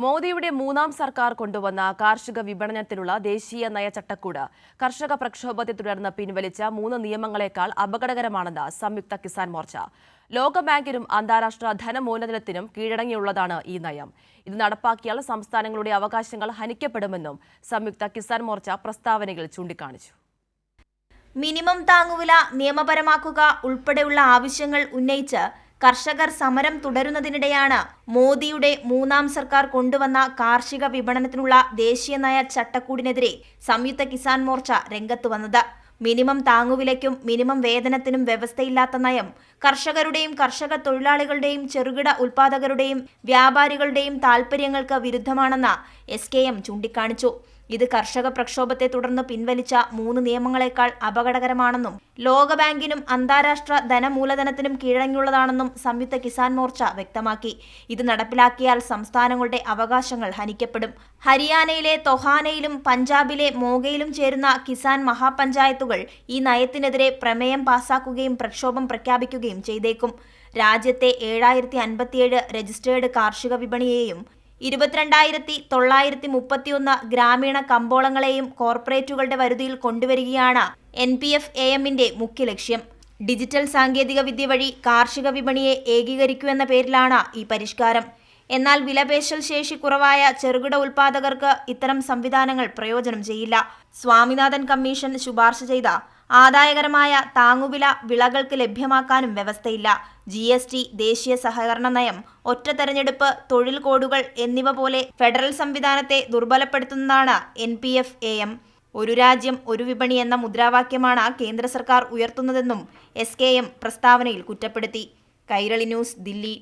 മോദിയുടെ മൂന്നാം സർക്കാർ കൊണ്ടുവന്ന കാർഷിക വിപണനത്തിനുള്ള ദേശീയ നയചട്ടക്കൂട് കർഷക പ്രക്ഷോഭത്തെ തുടർന്ന് പിൻവലിച്ച 3 നിയമങ്ങളെക്കാൾ അപകടകരമാണെന്ന് സംയുക്ത കിസാൻ മോർച്ച. ലോകബാങ്കിനും അന്താരാഷ്ട്ര ധനമൂലധനത്തിനും കീഴടങ്ങിയുള്ളതാണ് ഈ നയം. ഇത് നടപ്പാക്കിയാൽ സംസ്ഥാനങ്ങളുടെ അവകാശങ്ങൾ ഹനിക്കപ്പെടുമെന്നും സംയുക്ത കിസാൻ മോർച്ച പ്രസ്താവനയിൽ ചൂണ്ടിക്കാണിച്ചു. മിനിമം താങ്ങുവില നിയമപരമാക്കുക ഉൾപ്പെടെയുള്ള ആവശ്യങ്ങൾ ഉന്നയിച്ച് കർഷകർ സമരം തുടരുന്നതിനിടെയാണ് മോദിയുടെ മൂന്നാം സർക്കാർ കൊണ്ടുവന്ന കാർഷിക വിപണനത്തിനുള്ള ദേശീയ നയ ചട്ടക്കൂടിനെതിരെ സംയുക്ത കിസാൻ മോർച്ച രംഗത്ത് വന്നത്. മിനിമം താങ്ങുവിലയ്ക്കും മിനിമം വേതനത്തിനും വ്യവസ്ഥയില്ലാത്ത നയം കർഷകരുടെയും കർഷക തൊഴിലാളികളുടെയും ചെറുകിട ഉൽപാദകരുടെയും വ്യാപാരികളുടെയും താൽപര്യങ്ങൾക്ക് വിരുദ്ധമാണെന്ന് SKM ചൂണ്ടിക്കാണിച്ചു. ഇത് കർഷക പ്രക്ഷോഭത്തെ തുടർന്ന് പിൻവലിച്ച 3 നിയമങ്ങളെക്കാൾ അപകടകരമാണെന്നും ലോകബാങ്കിനും അന്താരാഷ്ട്ര ധനമൂലധനത്തിനും കീഴടങ്ങിയുള്ളതാണെന്നും സംയുക്ത കിസാൻ മോർച്ച വ്യക്തമാക്കി. ഇത് നടപ്പിലാക്കിയാൽ സംസ്ഥാനങ്ങളുടെ അവകാശങ്ങൾ ഹനിക്കപ്പെടും. ഹരിയാനയിലെ തൊഹാനയിലും പഞ്ചാബിലെ മോഗയിലും ചേരുന്ന കിസാൻ മഹാപഞ്ചായത്തുകൾ ഈ നയത്തിനെതിരെ പ്രമേയം പാസാക്കുകയും പ്രക്ഷോഭം പ്രഖ്യാപിക്കുകയും ചെയ്തേക്കും. രാജ്യത്തെ 7057 രജിസ്റ്റേർഡ് കാർഷിക വിപണിയെയും 22,931 ഗ്രാമീണ കമ്പോളങ്ങളെയും കോർപ്പറേറ്റുകളുടെ വരുതിയിൽ കൊണ്ടുവരികയാണ് NPF-AMന്റെ മുഖ്യ ലക്ഷ്യം. ഡിജിറ്റൽ സാങ്കേതിക വിദ്യ വഴി കാർഷിക വിപണിയെ ഏകീകരിക്കുമെന്ന പേരിലാണ് ഈ പരിഷ്കാരം. എന്നാൽ വിലപേശൽ ശേഷി കുറവായ ചെറുകിട ഉൽപാദകർക്ക് ഇത്തരം സംവിധാനങ്ങൾ പ്രയോജനം ചെയ്യില്ല. സ്വാമിനാഥൻ കമ്മീഷൻ ശുപാർശ ചെയ്ത ആദായകരമായ താങ്ങുവില വിളകൾക്ക് ലഭ്യമാക്കാനും വ്യവസ്ഥയില്ല. GST, ദേശീയ സഹകരണ നയം, ഒറ്റ തെരഞ്ഞെടുപ്പ്, തൊഴിൽ കോഡുകൾ എന്നിവ പോലെ ഫെഡറൽ സംവിധാനത്തെ ദുർബലപ്പെടുത്തുന്നതാണ് NPF-AM. ഒരു രാജ്യം ഒരു വിപണി എന്ന മുദ്രാവാക്യമാണ് കേന്ദ്ര സർക്കാർ ഉയർത്തുന്നതെന്നും SKM പ്രസ്താവനയിൽ കുറ്റപ്പെടുത്തി. കൈരളി ന്യൂസ്, ദില്ലി.